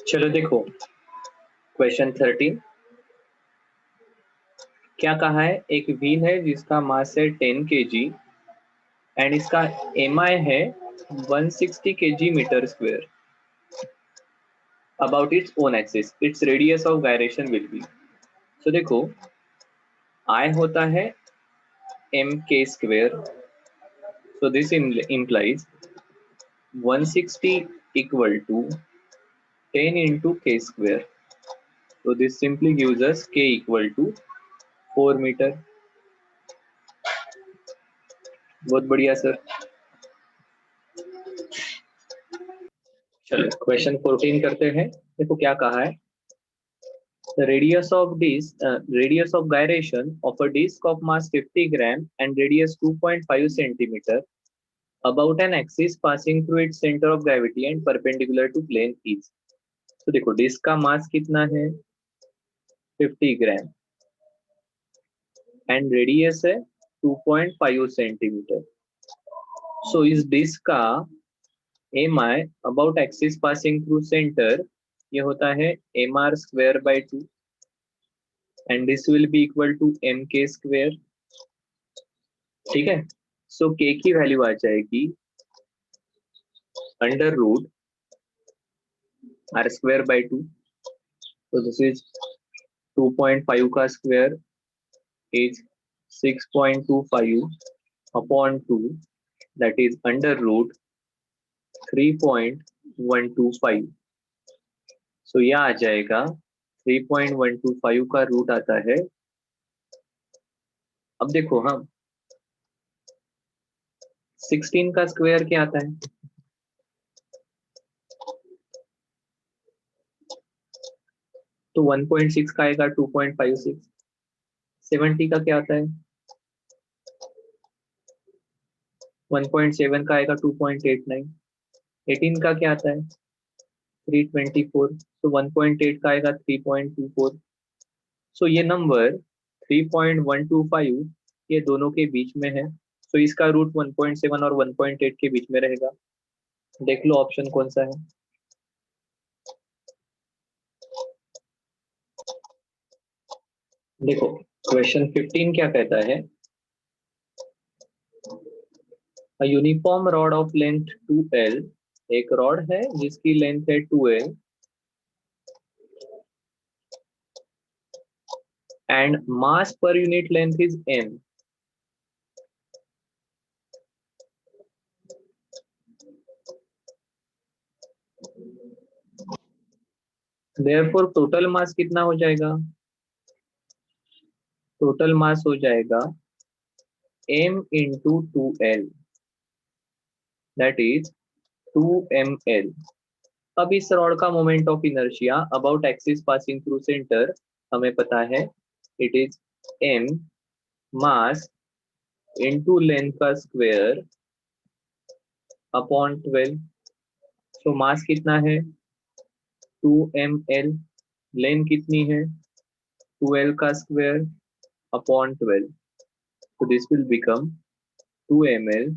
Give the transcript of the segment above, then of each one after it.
चलो देखो, क्वेश्चन 13 क्या कहा है। एक व्हील है जिसका मास है 10 kg एंड इसका एमआई है 160 kg metre square about its own axis, its radius of gyration will be. So देखो, आई होता है M K square, so this implies 160 equal to 10 into k square. So this simply gives us k equal to 4 metre. बहुत बढ़िया sir. चलो question 14 करते हैं। देखो क्या कहा है। The radius of gyration of a disc of mass 50 gram and radius 2.5 centimeter about an axis passing through its center of gravity and perpendicular to plane is। तो देखो डिस्क का मास कितना है 50 ग्राम एंड रेडियस है 2.5 centimetre. सो इस disc का M I about axis passing through centre ये होता है M R square by 2 and this will be equal to M K square. ठीक है, सो के की वैल्यू आ जाएगी under root R square by 2। तो दिस इज 2.5 का square is 6.25 upon 2 that is under root 3.125। So यह आ जाएगा 3.125 का रूट आता है। अब देखो हम 16 का स्क्वायर क्या आता है, तो 1.6 का आएगा 2.56। 70 का क्या आता है 1.7 का आएगा 2.89। 18 का क्या आता है 324, तो 1.8 का आएगा 3.24। सो ये नंबर 3.125 ये दोनों के बीच में है। सो इसका रूट 1.7 और 1.8 के बीच में रहेगा। देख लो ऑप्शन कौन सा है। देखो क्वेश्चन 15 क्या कहता है। Uniform rod of length 2L, एक रॉड है जिसकी लेंथ है 2L and mass per unit length is m। Therefore total mass कितना हो जाएगा, टोटल मास हो जाएगा m into 2L that is 2ml। अब इस रॉड का moment of inertia about axis passing through centre हमें पता है, it is m mass into length का स्क्वायर अपॉन 12। तो मास कितना है 2ml, लेंथ कितनी है 2L का स्क्वायर अपॉन 12। तो this will become 2ml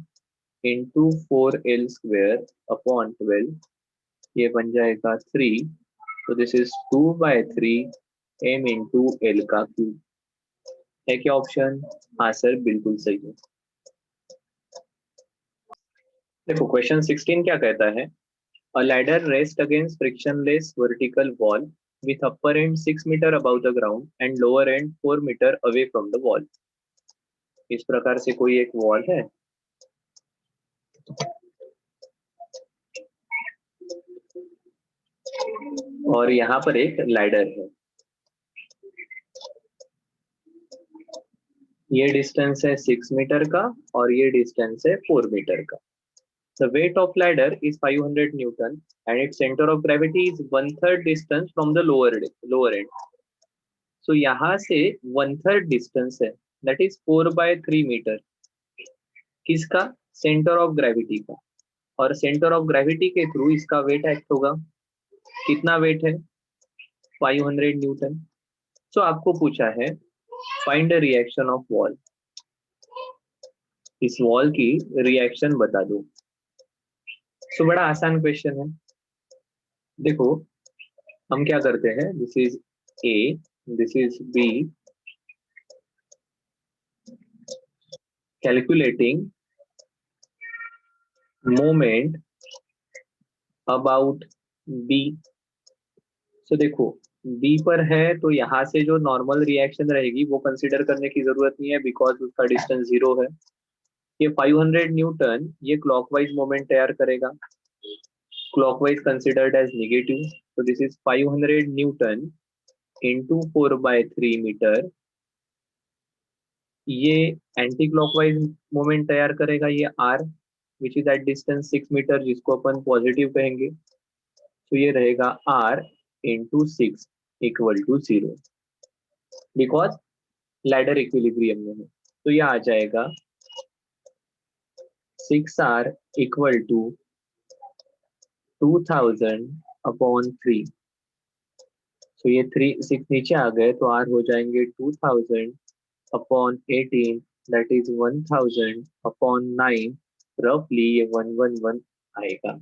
into 4L square upon 12, ये बन जाएगा 3। तो this is 2/3 m into L का क्यूब। है क्या ऑप्शन? हाँ सर बिल्कुल सही है। देखो क्वेश्चन 16 क्या कहता है। A ladder rests against frictionless vertical wall with upper end 6 meter above the ground and lower end 4 meter away from the wall। इस प्रकार से कोई एक वॉल है और यहाँ पर एक लैडर है। ये डिस्टेंस है 6 मीटर का और ये डिस्टेंस है 4 मीटर का। The weight of ladder is 500 Newton and its center of gravity is 1/3 distance from the lower end। So यहाँ से 1/3 डिस्टेंस है that is 4/3 मीटर किसका, सेंटर ऑफ ग्रेविटी का। और सेंटर ऑफ ग्रेविटी के थ्रू इसका वेट एक्ट होगा। कितना वेट है 500 न्यूटन। सो आपको पूछा है find the reaction of wall, इस वॉल की रिएक्शन बता दो। सो बड़ा आसान क्वेश्चन है। देखो हम क्या करते हैं, this is A, this is B, calculating moment about B. So देखो, बी पर है तो यहाँ से जो नॉर्मल रिएक्शन रहेगी वो कंसिडर करने की जरूरत नहीं है, बिकॉज उसका डिस्टेंस 0 है। ये 500 न्यूटन ये क्लॉकवाइज मोमेंट तैयार करेगा, क्लॉकवाइज कंसिडर्ड एज नेगेटिव, तो this is 500 newton into 4/3 metre. ये एंटी क्लॉकवाइज मोमेंट तैयार करेगा, ये R which is at distance 6 metre, जिसको अपन पॉजिटिव कहेंगे। तो ये रहेगा R into 6 equal to 0, because ladder equilibrium में है। तो ये आ जाएगा 6R इक्वल टू 2000/3। तो ये 6 नीचे आ गए तो आर हो जाएंगे 2000/18, दैट इज 1000/9, रफली ये 111 आएगा।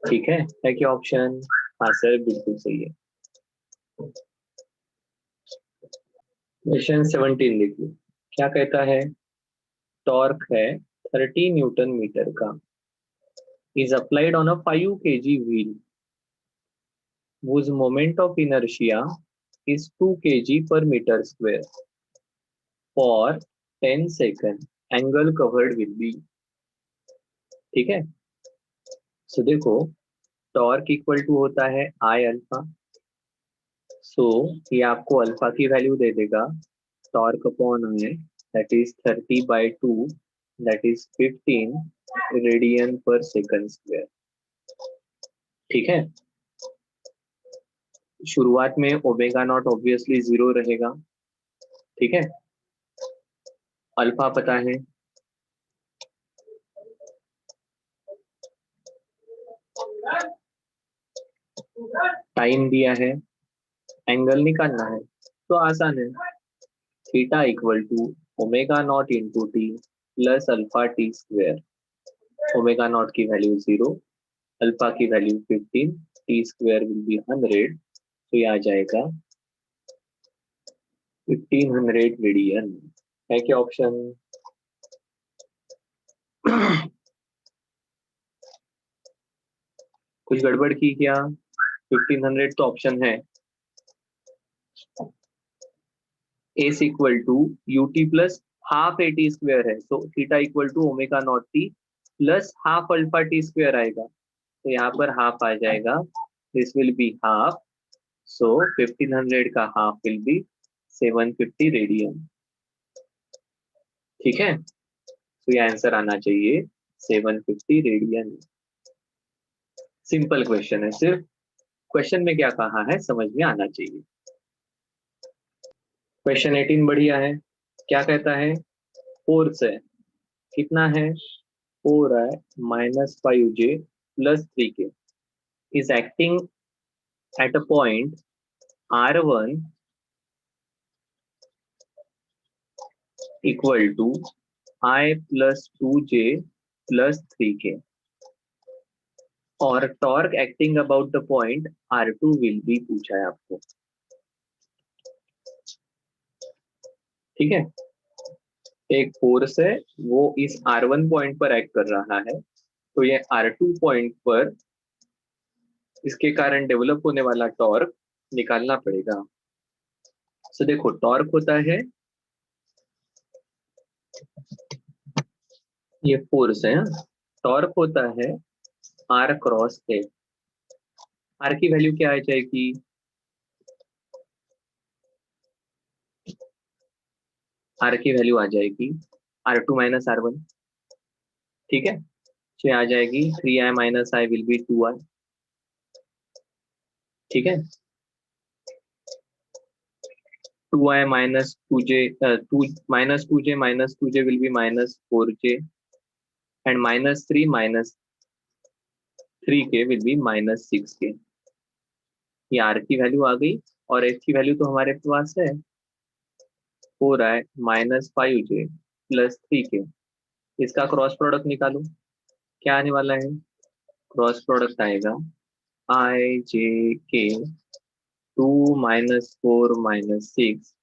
ठीक है क्या ऑप्शन? हाँ सर, बिल्कुल सही है। क्वेश्चन 17 देखिए, क्या कहता है, टॉर्क है 30 न्यूटन मीटर का, is applied on a 5 kg wheel whose moment of inertia is 2 kg per meter square for 10 seconds. Angle covered will be। ठीक है, सो देखो, टॉर्क इक्वल टू होता है आई अल्फा। सो ये आपको अल्फा की वैल्यू दे देगा, torque upon I, that is 30/2, that is 15 radian पर सेकंड स्क्वायर। ठीक है, शुरुआत में ओमेगा नॉट ऑब्वियसली 0 रहेगा। ठीक है, अल्फा पता है, टाइम दिया है, एंगल निकालना है, तो आसान है, theta equal to omega naught into T plus alpha T square. ओमेगा नॉट की वैल्यू 0, अल्फा की value 15, T square will be 100, तो ये आ जाएगा 1500 रेडियन। है क्या ऑप्शन? कुछ गड़बड़ की क्या? 1500 तो ऑप्शन है। S equal to UT plus half A T square है, तो theta equal to omega naught T plus half alpha T square आएगा, तो यहाँ पर हाफ आ जाएगा, this will be half, so 1500 का हाफ विल बी 750 रेडियन। ठीक है, तो ये आंसर आना चाहिए 750 रेडियन। सिंपल क्वेश्चन है, सिर्फ क्वेश्चन में क्या कहा है समझ में आना चाहिए। क्वेश्चन 18 बढ़िया है, क्या कहता है, फोर्स है, कितना है, 4 है -5J plus 3K is acting at a point R1 equal to I plus 2J plus 3K, और torque acting about the point R2 will be पूछा है आपको। ठीक है, एक फोर्स है वो इस R1 पॉइंट पर एक्ट कर रहा है, तो ये R2 पॉइंट पर इसके कारण डेवलप होने वाला टॉर्क निकालना पड़ेगा। सो देखो, टॉर्क होता है, ये फोर्स है, टॉर्क होता है आर क्रॉस ए। आर की वैल्यू क्या आ जाएगी, आर की वैल्यू आ जाएगी R2 माइनस R1। ठीक है, तो आ जाएगी 3I minus I will be 2I। ठीक है, 2I minus 2J, 2J will be -4J, and -3 will be -6K। ये आर की वैल्यू आ गई, और एच की वैल्यू तो हमारे पास है 4I -5J प्लस 3K। इसका क्रॉस प्रोडक्ट निकालो, क्या आने वाला है, क्रॉस प्रोडक्ट आएगा I J K 2 minus 4 minus 6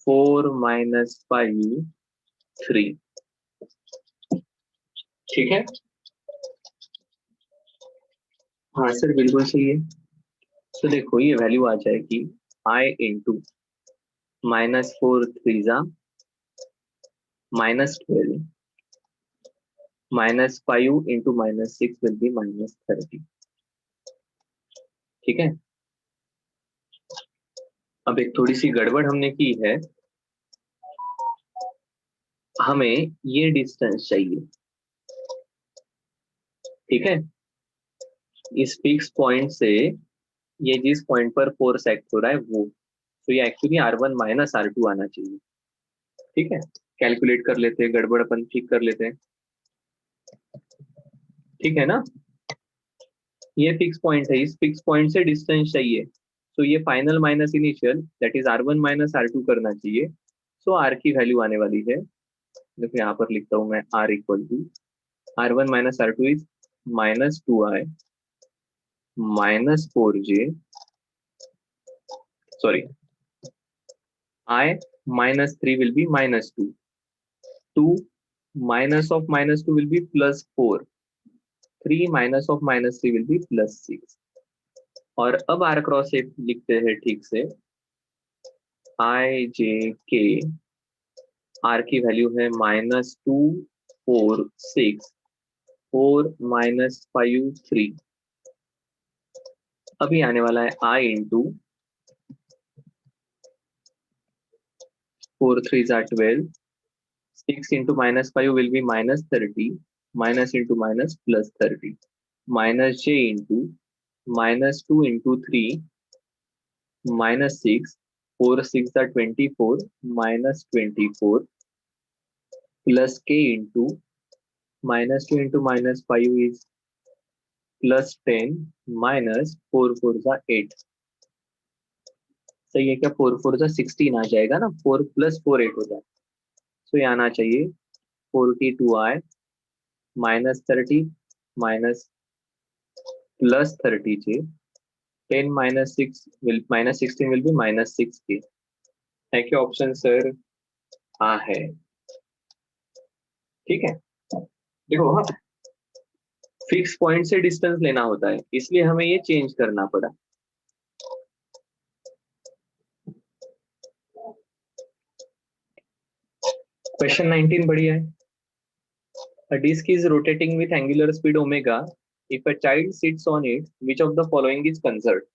4 minus 5 3। ठीक है, हाँ सर बिल्कुल सही है। तो देखो ये वैल्यू आ जाएगी I into -4 3 -12 -5 into -6 will be -30। ठीक है, अब एक थोड़ी सी गड़बड़ हमने की है, हमें ये डिस्टेंस चाहिए। ठीक है, इस फिक्स पॉइंट से ये जिस पॉइंट पर फोर्स एक्ट हो रहा है वो, तो ये एक्चुअली R1 माइनस R2 आना चाहिए। ठीक है, कैलकुलेट कर लेते हैं, गड़बड़ अपन ठीक कर लेते हैं। ठीक है ना, ये फिक्स पॉइंट है, इस फिक्स पॉइंट से डिस्टेंस चाहिए, तो ये final minus initial that is R1 minus R2 करना चाहिए। सो R की वैल्यू आने वाली है, देखो यहाँ पर लिखता हूँ मैं, R equal to R1 minus R2 is -2I -4J, sorry, I -3 will be -2, 2 minus of -2 will be +4, 3 minus of -3 will be +6। और अब R क्रॉस एक लिखते हैं ठीक से, I J K, R की वैल्यू है -2 4 6 4 -5 3। अभी आने वाला है I into 4 3 12, 6 into -5 will be -30, minus into minus +30, minus J into -2 into 3 -6, 4 6 are 24, -24, plus K into -2 into -5 is +10, minus 4 4 are 8। सही है क्या, 4 4 जा 16 आ जाएगा ना, 4 + 4 8 होता है। सो ये आना चाहिए 42I -30 minus +30J, 10 -16 will be -6K। है क्या ऑप्शन सर? हाँ है। ठीक है, देखो हाँ, फिक्स पॉइंट से डिस्टेंस लेना होता है, इसलिए हमें ये चेंज करना पड़ा। क्वेश्चन 19 बढ़िया है। A disk is rotating with angular speed omega. If a child sits on it, which of the following is conserved?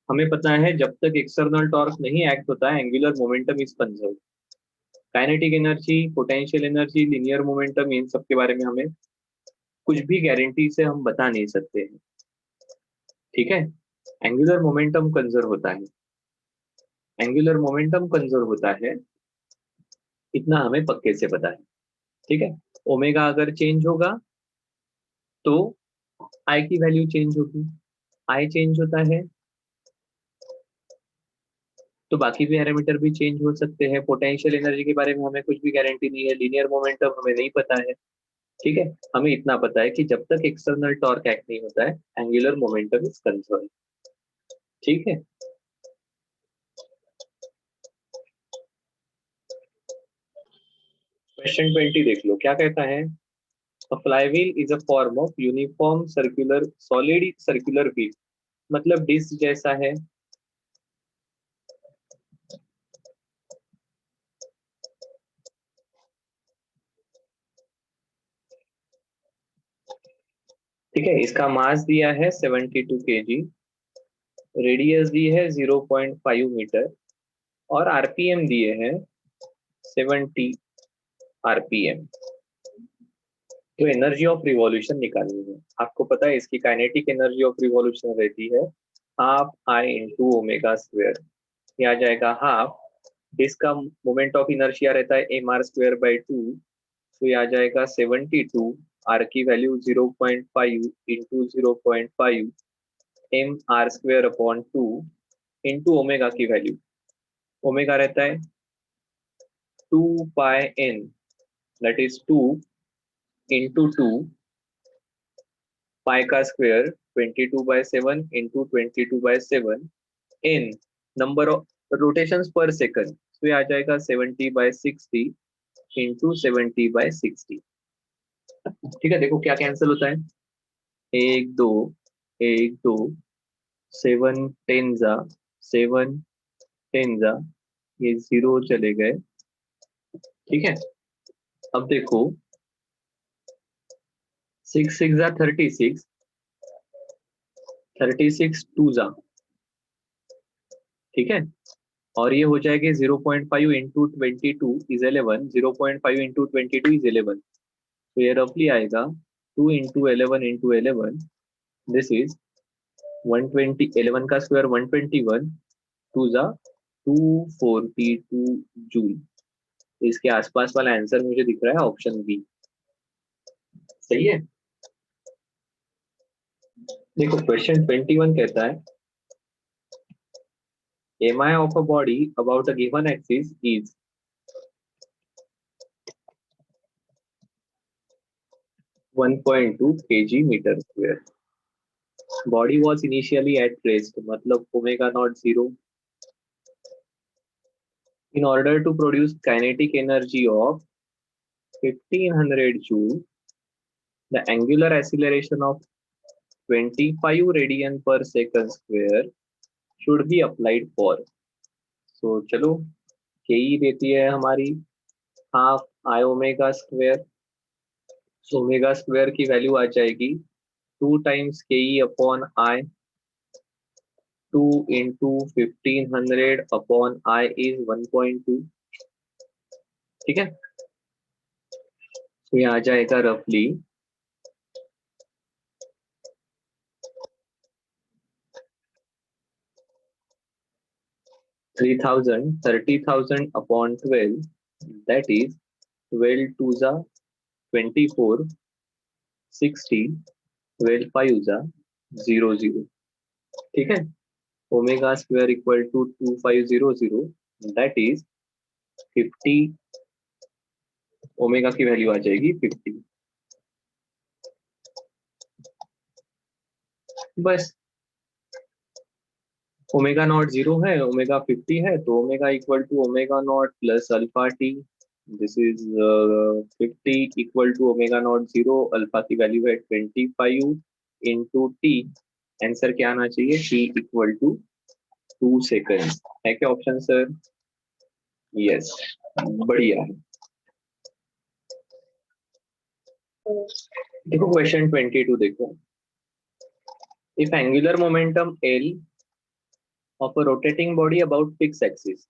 हमें पता है जब तक एक्सटर्नल टॉर्क नहीं एक्ट होता है, angular momentum is conserve. Kinetic energy, potential energy, linear momentum, इन सब के बारे में हमें कुछ भी गारंटी से हम बता नहीं सकते हैं। ठीक है, एंगुलर मोमेंटम कंजर्व होता है, एंगुलर मोमेंटम कंजर्व होता है, इतना हमें पक्के से पता है। ठीक है, ओमेगा अगर चेंज होगा तो आई की वैल्यू चेंज होगी, आई चेंज होता है तो बाकी भी पैरामीटर भी चेंज हो सकते हैं। पोटेंशियल एनर्जी के बारे में हमें कुछ भी गारंटी नहीं है, लीनियर मोमेंटम हमें नहीं पता है। ठीक है, हमें इतना पता है कि जब तक एक्सटर्नल टॉर्क एक्ट नहीं होता है, एंगुलर मोमेंटम इज कंजर्व। ठीक है, क्वेश्चन 20 देख लो क्या कहता है। A flywheel is a form of uniform circular solid circular wheel, मतलब डिस्क जैसा है। ठीक है, इसका मास दिया है 72 kg, रेडियस दी है 0.5 मीटर और आरपीएम दिए हैं 70 आरपीएम। तो एनर्जी ऑफ रिवॉल्यूशन निकालनी है। आपको पता है इसकी काइनेटिक एनर्जी ऑफ रिवॉल्यूशन रहती है half I into omega square. ये आ जाएगा हाफ, इसका मोमेंट ऑफ इनर्शिया रहता है mr²/2, तो ये आ जाएगा 72, आर की value 0.5 into 0.5 mr²/2 into omega की वैल्यू, ओमेगा रहता है 2πn, दैट इज 2 इंटू 2 पाई का square 22/7 into 22/7 in number of rotations पर सेकंड, तो ये आ जाएगा 70/60 इंटू 70/60। ठीक है, देखो क्या कैंसिल होता है, एक दो, एक दो, 7 10 जा, 7 10 जा, ये 0 चले गए। ठीक है, अब देखो 6 6 जा 36, 36 2 जा, ठीक है, और ये हो जाएगा 0.5 इंटू 22 इज 11, 0.5 इंटू 22 इज 11, तो ये रफली आएगा 2 इंटू 11 इंटू 11, दिस इज 120, 11 का स्क्वायर 121, 2 जा 242 जूल। इसके आसपास वाला आंसर मुझे दिख रहा है ऑप्शन बी, सही है। देखो क्वेश्चन 21 कहता है mi of a body about a given axis is 1.2 kg meter square. Body was initially at rest, मतलब omega naught 0. In order to produce kinetic energy of 1500 joule, the angular acceleration of 25 radian per second square should be applied for. So चलो ke देती है हमारी half I omega square, so omega square की value आ जाएगी 2 times के ई upon I, 2 into 1500 upon I is 1.2। ठीक है, तो ये आ जाएगा रफली 3000, 30,000 अपॉन 12, दैट इज 12 2 जा 24, 60, 12 5 जा 0 0। ठीक है, omega square equal to 2500, that is 50, ओमेगा की वैल्यू आ जाएगी 50। बस ओमेगा नॉट 0 है, ओमेगा 50 है, तो omega equal to omega naught plus alpha T, this is 50 equal to omega naught 0, अल्फा की वैल्यू है 25 इंटू टी, आंसर क्या आना चाहिए, टी इक्वल टू 2 सेकेंड। है क्या ऑप्शन सर? यस, बढ़िया है। देखो क्वेश्चन 22 देखो, if angular momentum L of a rotating body about fixed axis.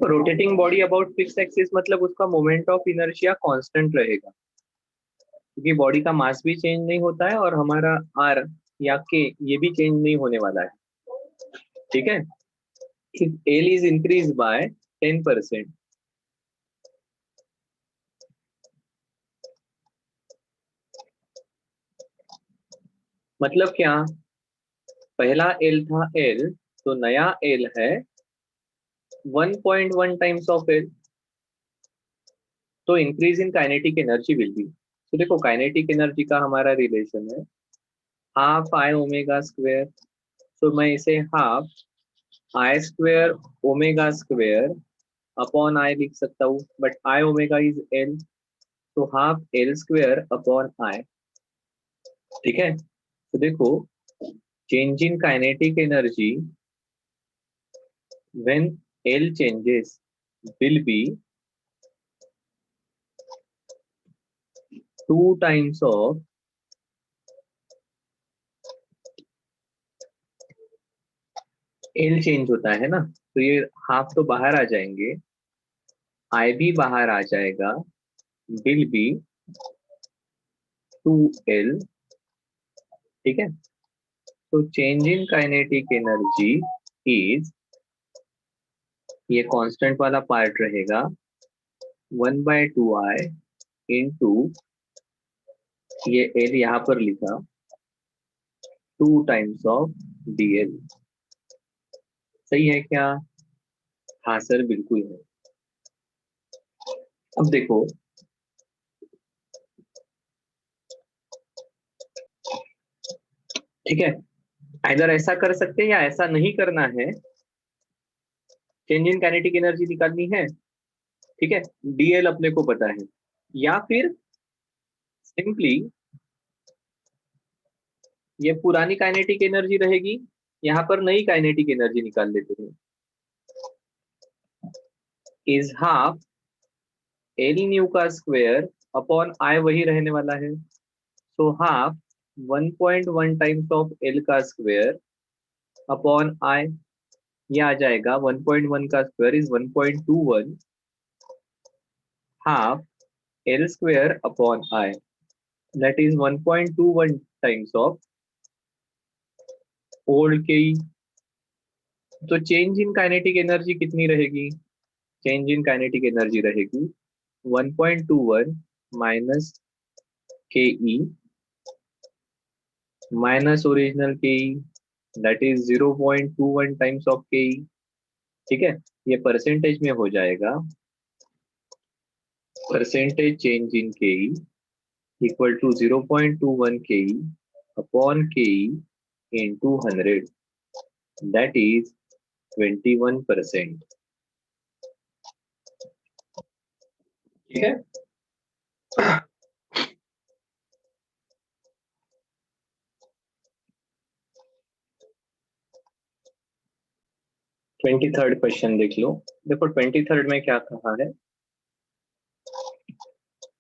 Rotating body about fix axis मतलब उसका मोमेंट ऑफ इनर्शिया कांस्टेंट रहेगा, क्योंकि बॉडी का मास भी चेंज नहीं होता है और हमारा आर या के ये भी चेंज नहीं होने वाला है। ठीक है, if L is increase by 10%, मतलब क्या, पहला एल था एल, तो नया एल है 1.1 टाइम्स ऑफ एल, तो increase in kinetic energy will be. तो देखो काइनेटिक एनर्जी का हमारा रिलेशन है हाफ आई ओमेगा स्क्वेयर, तो मैं इसे half I square omega square upon I लिख सकता हूँ, but I omega is L, तो half L square upon I. ठीक है, तो देखो change in kinetic energy when L changes will be 2 times of L change होता है ना, तो ये हाफ तो बाहर आ जाएंगे, आई भी बाहर आ जाएगा, विल बी 2L। ठीक है, तो change in kinetic energy is, ये कांस्टेंट वाला पार्ट रहेगा 1/2I इंटू, ये एल यहाँ पर लिखा 2 टाइम्स ऑफ dl। सही है क्या? हाँ सर बिल्कुल है। अब देखो, ठीक है, इधर ऐसा कर सकते हैं या ऐसा नहीं करना है। चेंज इन काइनेटिक एनर्जी निकालनी है, ठीक है, डीएल अपने को पता है, या फिर सिंपली ये पुरानी काइनेटिक एनर्जी रहेगी, यहाँ पर नई काइनेटिक एनर्जी निकाल लेते हैं। इज हाफ एल न्यू का स्क्वायर अपॉन आई वही रहने वाला है, so half 1.1 times of L का स्क्वायर अपॉन आई, ये आ जाएगा 1.1 का square is 1.21 half L square upon I, that is 1.21 times of old के। तो चेंज इन काइनेटिक एनर्जी कितनी रहेगी? चेंज इन काइनेटिक एनर्जी रहेगी 1.21 माइनस के ई माइनस ओरिजिनल के ई, दैट इज 0.21 टाइम्स ऑफ के ई। ठीक है, ये परसेंटेज में हो जाएगा, परसेंटेज चेंज इन के ई इक्वल टू 0.21 के ई अपॉन के ई इंटू 100, दैट इज 21%। ठीक है, 23rd क्वेश्चन देख लो। देखो 23rd में क्या कहा है,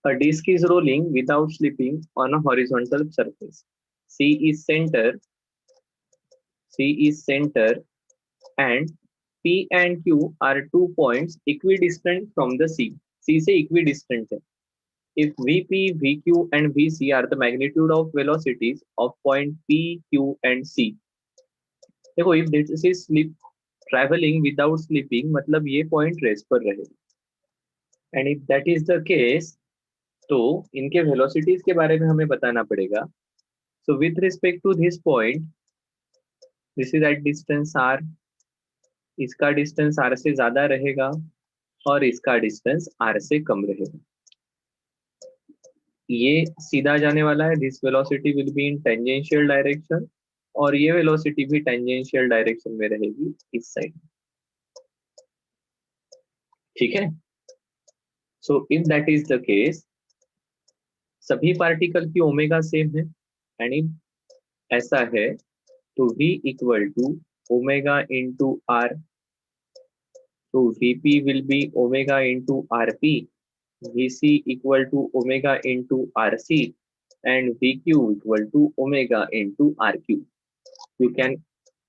a disk is rolling without slipping on a horizontal surface, c is center, c is center and p and q are 2 points equidistant from the c, c से equidistant है। if vp vq and vc are the magnitude of velocities of point p q and c, देखो if this is slip traveling without slipping मतलब ये point rest पर रहेगा, and if that is the case तो इनके velocities के बारे में हमें बताना पड़ेगा। So with respect to this point, this is at distance R, इसका डिस्टेंस आर से ज्यादा रहेगा और इसका डिस्टेंस आर से कम रहेगा। ये सीधा जाने वाला है, this velocity will be in tangential direction, और ये वेलोसिटी भी टेंजेंशियल डायरेक्शन में रहेगी इस साइड। ठीक है, so if that is the case, सभी पार्टिकल की ओमेगा सेम है, एंड इफ ऐसा है तो v equal to omega into R, तो vp will be omega into rp, vc equal to omega into rc and vq equal to omega into rq। You can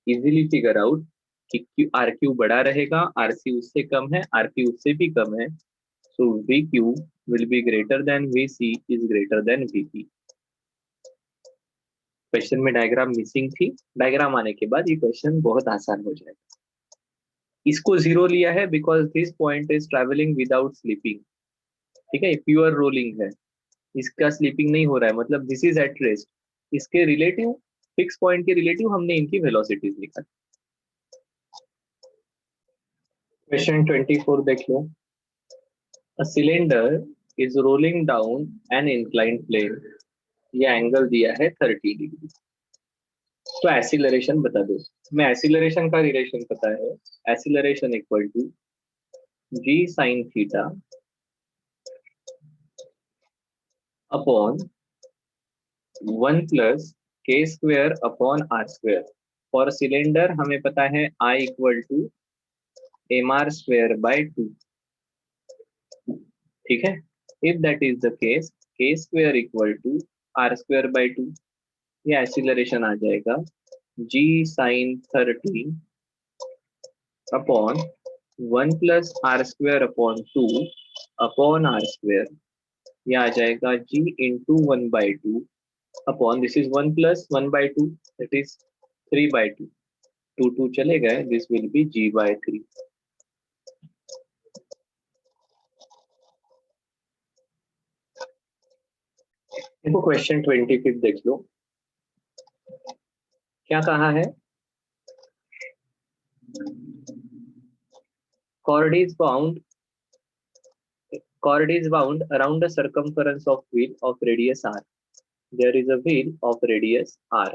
easily figure out कि rq बड़ा रहेगा, rc उससे कम है, rp उससे भी कम है, so vq will be greater than vc is greater than vp। Question में diagram missing थी, डायग्राम आने के बाद ये क्वेश्चन बहुत आसान हो जाएगा। इसको जीरो लिया है because this point is travelling without sleeping. ठीक है, प्योर रोलिंग है, इसका स्लीपिंग नहीं हो रहा है, मतलब दिस इज एट रेस्ट। इसके रिलेटिव, फिक्स पॉइंट के रिलेटिव हमने इनकी वेलोसिटीज निकाली। क्वेश्चन 24 देख लो। A cylinder is rolling down an inclined plane, ये एंगल दिया है 30 डिग्री, तो एक्सीलरेशन बता दो। मैं एक्सीलरेशन का रिलेशन पता है, acceleration equal to G sine theta upon 1 plus K square upon R square. For cylinder हमें पता है I equal to M R square by 2। ठीक है, if that is the case K square equal to R square by 2, ये acceleration आ जाएगा G sine 30 upon 1 plus R square upon 2 upon R square, ये आ जाएगा G into 1/2 upon this is 1 plus 1/2, that is 3/2, 2 चले गए, this will B g/3। देखो question 25 देख लो, क्या कहा है, Cord is wound around the circumference of wheel of radius r. There is a wheel of radius r.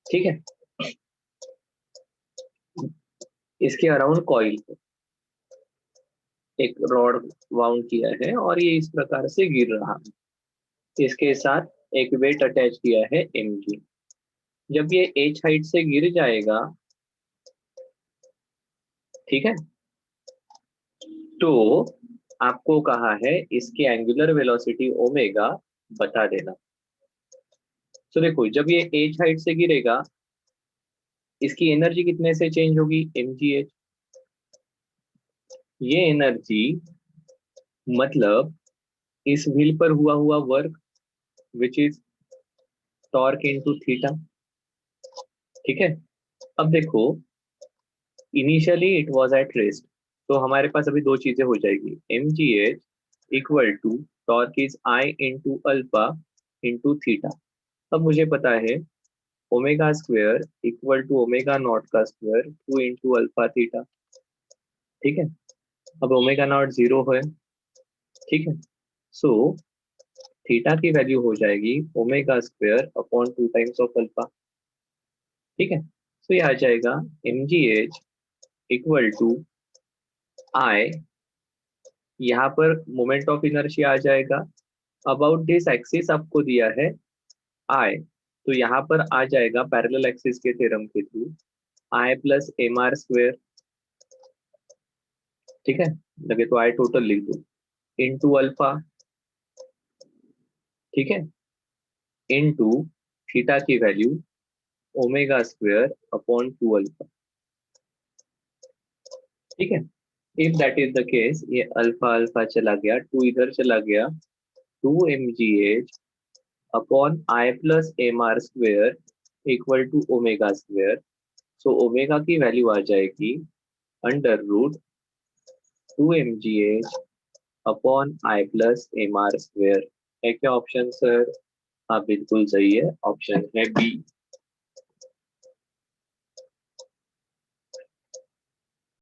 ठीक है, इसके अराउंड कॉइल एक रॉड वाउंड किया है और ये इस प्रकार से गिर रहा है। इसके साथ एक वेट अटैच किया है mg। जब ये h हाइट से गिर जाएगा, ठीक है, तो आपको कहा है इसकी एंगुलर वेलोसिटी ओमेगा बता देना। तो देखो, जब ये h हाइट से गिरेगा, इसकी एनर्जी कितने से चेंज होगी, mgh। ये एनर्जी मतलब इस व्हील पर हुआ work which is torque into theta. ठीक है, अब देखो, initially it was at rest, तो हमारे पास अभी दो चीजें हो जाएगी, mgh equal to torque is I into alpha into theta. अब मुझे पता है omega square equal to omega naught का स्क्वायर 2 इंटू अल्फा थीटा। ठीक है, अब ओमेगा नॉट 0 है। ठीक है, सो थीटा की वैल्यू हो जाएगी omega square upon 2 times of alpha. ठीक है, सो ये आ जाएगा mgh इक्वल टू आई, यहाँ पर मोमेंट ऑफ इनर्शिया आ जाएगा अबाउट दिस एक्सिस आपको दिया है आई, तो यहाँ पर आ जाएगा पैरेलल एक्सिस के थ्योरम के थ्रू आई प्लस एम आर स्क्वेयर। ठीक है, लगे तो आई टोटल लिख दो इनटू अल्फा, ठीक है, इनटू थीटा की value omega square upon 2 alpha. ठीक है, if that is the case, ये अल्फा अल्फा चला गया, 2 इधर चला गया, 2 mgh upon I plus M R square equal to omega square. So omega की वैल्यू आ जाएगी under root 2 mgh upon I plus M R square. है क्या ऑप्शन सर? हाँ बिल्कुल सही है, ऑप्शन है बी।